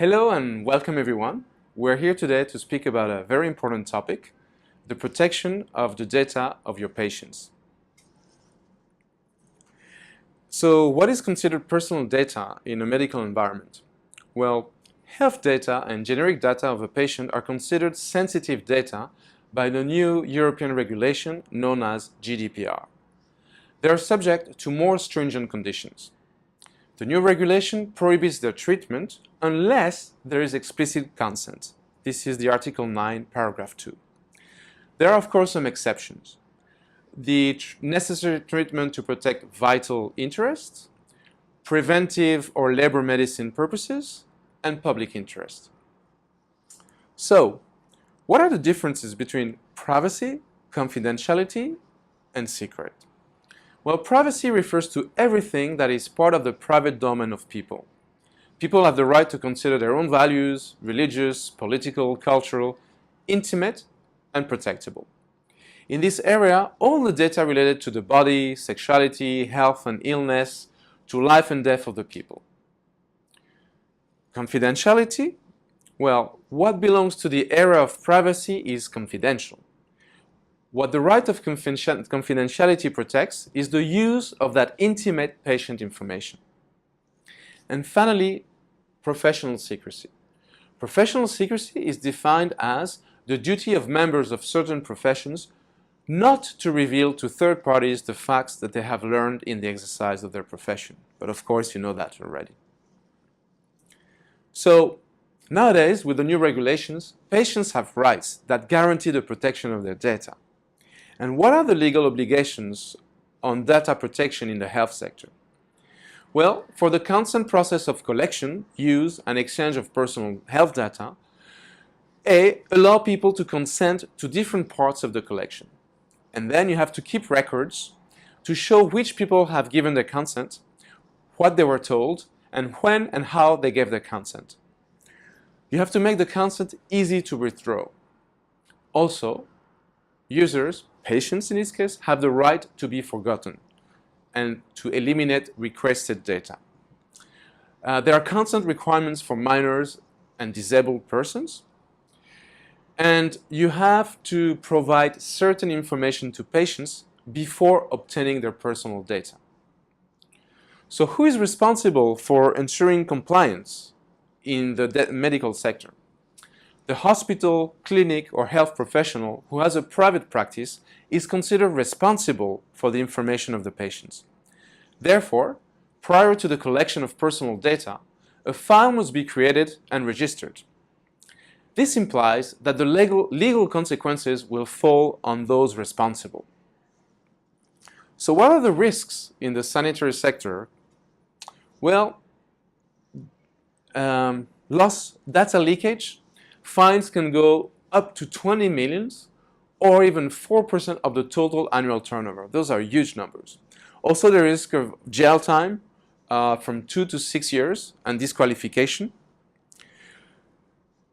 Hello and welcome everyone. We're here today to speak about a very important topic, the protection of the data of your patients. So what is considered personal data in a medical environment? Well, health data and generic data of a patient are considered sensitive data by the new European regulation known as GDPR. They are subject to more stringent conditions. The new regulation prohibits their treatment unless there is explicit consent. This is the Article 9, Paragraph 2. There are, of course, some exceptions. The necessary treatment to protect vital interests, preventive or labor medicine purposes, and public interest. So, what are the differences between privacy, confidentiality, and secret? Well, privacy refers to everything that is part of the private domain of people. People have the right to consider their own values, religious, political, cultural, intimate, and protectable. In this area, all the data related to the body, sexuality, health and illness, to life and death of the people. Confidentiality? Well, what belongs to the area of privacy is confidential. What the right of confidentiality protects is the use of that intimate patient information. And finally, professional secrecy. Professional secrecy is defined as the duty of members of certain professions not to reveal to third parties the facts that they have learned in the exercise of their profession. But of course, you know that already. So, nowadays, with the new regulations, patients have rights that guarantee the protection of their data. And what are the legal obligations on data protection in the health sector? Well, for the consent process of collection, use, and exchange of personal health data, allow people to consent to different parts of the collection. And then you have to keep records to show which people have given their consent, what they were told, and when and how they gave their consent. You have to make the consent easy to withdraw. Also, users, patients in this case, have the right to be forgotten and to eliminate requested data. There are consent requirements for minors and disabled persons. And you have to provide certain information to patients before obtaining their personal data. So who is responsible for ensuring compliance in the medical sector? The hospital, clinic, or health professional who has a private practice is considered responsible for the information of the patients. Therefore, prior to the collection of personal data, a file must be created and registered. This implies that the legal consequences will fall on those responsible. So what are the risks in the sanitary sector? Well, data leakage, fines can go up to 20 million or even 4% of the total annual turnover. Those are huge numbers. Also, the risk of jail time from 2 to 6 years and disqualification.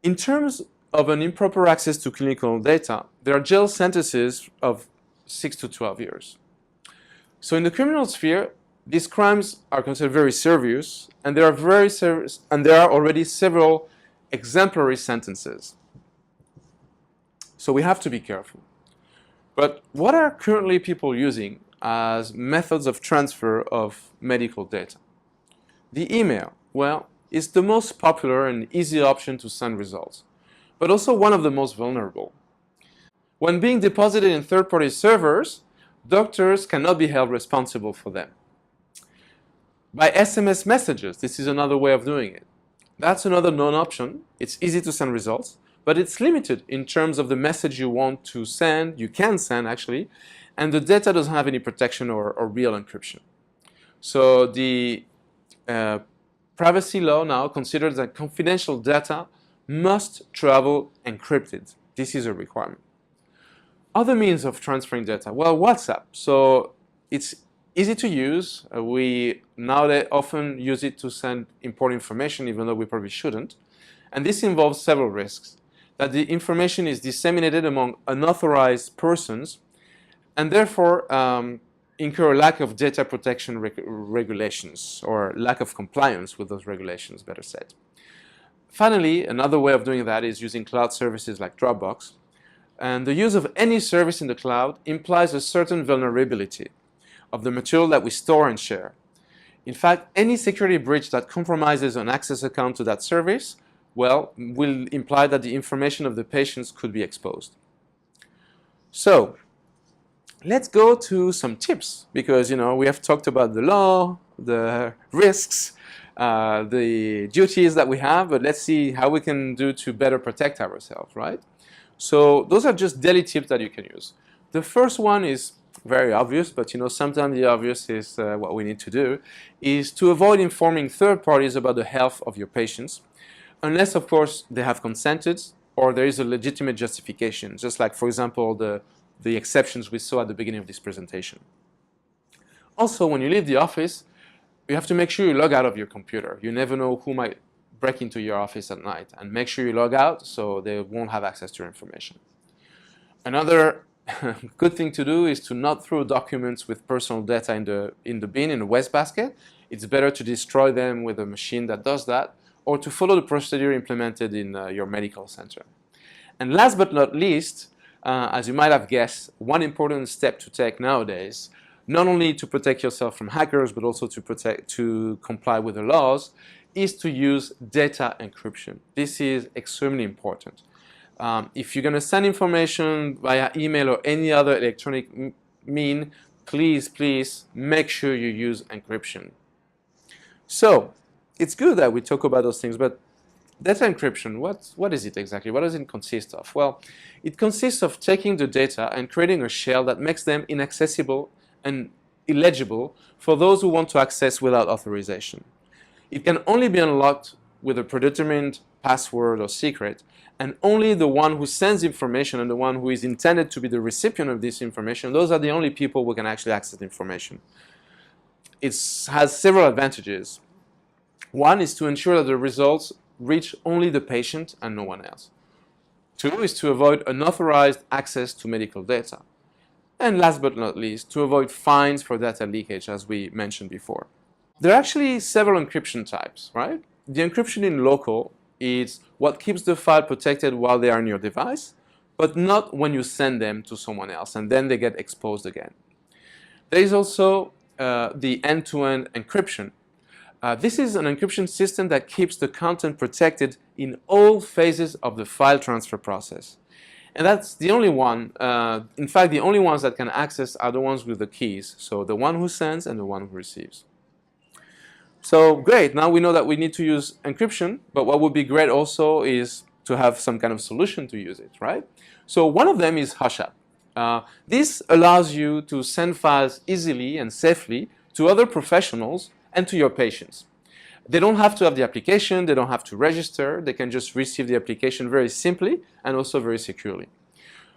In terms of an improper access to clinical data, there are jail sentences of 6 to 12 years. So in the criminal sphere, these crimes are considered very serious, and there are already several exemplary sentences. So we have to be careful. But what are currently people using as methods of transfer of medical data? The email, well, is the most popular and easy option to send results, but also one of the most vulnerable. When being deposited in third-party servers, doctors cannot be held responsible for them. By SMS messages, this is another way of doing it. That's another known option. It's easy to send results, but it's limited in terms of the message you want to send, you can send actually, and the data doesn't have any protection or real encryption. So the privacy law now considers that confidential data must travel encrypted. This is a requirement. Other means of transferring data, well, WhatsApp. So it's easy to use. We nowadays often use it to send important information, even though we probably shouldn't. And this involves several risks. That the information is disseminated among unauthorized persons and therefore incur a lack of data protection regulations or lack of compliance with those regulations, better said. Finally, another way of doing that is using cloud services like Dropbox. And the use of any service in the cloud implies a certain vulnerability of the material that we store and share. In fact, any security breach that compromises an access account to that service, well, will imply that the information of the patients could be exposed. So, let's go to some tips, because we have talked about the law, the risks, the duties that we have, but let's see how we can do to better protect ourselves, right? So those are just daily tips that you can use. The first one is very obvious, but sometimes the obvious is what we need to do, is to avoid informing third parties about the health of your patients, unless of course they have consented or there is a legitimate justification, just like, for example, the exceptions we saw at the beginning of this presentation. Also, when you leave the office, you have to make sure you log out of your computer. You never know who might break into your office at night, and make sure you log out so they won't have access to your information. Another good thing to do is to not throw documents with personal data in the bin, in the wastebasket. It's better to destroy them with a machine that does that, or to follow the procedure implemented in your medical center. And last but not least, as you might have guessed, one important step to take nowadays, not only to protect yourself from hackers, but also to comply with the laws, is to use data encryption. This is extremely important. If you're going to send information via email or any other electronic mean, please make sure you use encryption. So, it's good that we talk about those things, but data encryption, what is it exactly? What does it consist of? Well, it consists of taking the data and creating a shell that makes them inaccessible and illegible for those who want to access without authorization. It can only be unlocked with a predetermined password or secret, and only the one who sends information and the one who is intended to be the recipient of this information, those are the only people who can actually access the information. It has several advantages. One is to ensure that the results reach only the patient and no one else. Two is to avoid unauthorized access to medical data. And last but not least, to avoid fines for data leakage, as we mentioned before. There are actually several encryption types, right? The encryption in local is what keeps the file protected while they are on your device, but not when you send them to someone else, and then they get exposed again. There is also the end-to-end encryption. This is an encryption system that keeps the content protected in all phases of the file transfer process. And that's the only one, in fact, the only ones that can access are the ones with the keys, so the one who sends and the one who receives. So great, now we know that we need to use encryption, but what would be great also is to have some kind of solution to use it, right? So one of them is HushApp. This allows you to send files easily and safely to other professionals and to your patients. They don't have to have the application, they don't have to register, they can just receive the application very simply and also very securely.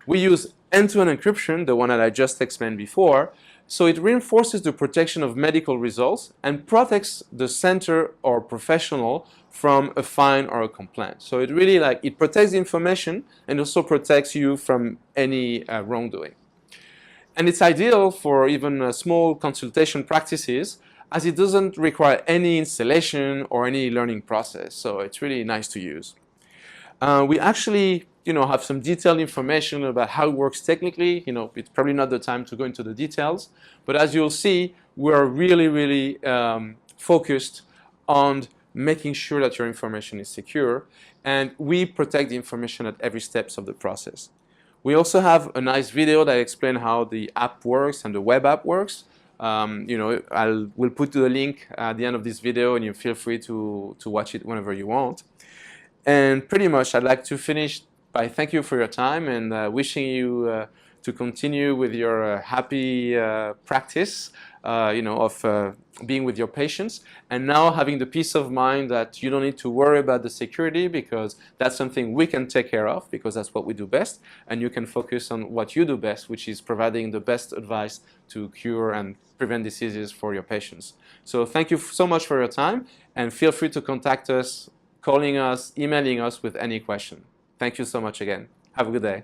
We use end-to-end encryption, the one that I just explained before, so it reinforces the protection of medical results and protects the center or professional from a fine or a complaint. So it really it protects the information and also protects you from any wrongdoing. And it's ideal for even small consultation practices, as it doesn't require any installation or any learning process. So it's really nice to use. We actually have some detailed information about how it works technically. It's probably not the time to go into the details, but as you'll see, we're really focused on making sure that your information is secure, and we protect the information at every step of the process. We also have a nice video that explains how the app works and the web app works. We'll put the link at the end of this video, and you feel free to watch it whenever you want. And pretty much, I'd like to finish by thanking you for your time and wishing you to continue with your happy practice, of being with your patients, and now having the peace of mind that you don't need to worry about the security, because that's something we can take care of, because that's what we do best, and you can focus on what you do best, which is providing the best advice to cure and prevent diseases for your patients. So thank you so much for your time, and feel free to contact us, calling us, emailing us with any question. Thank you so much again. Have a good day.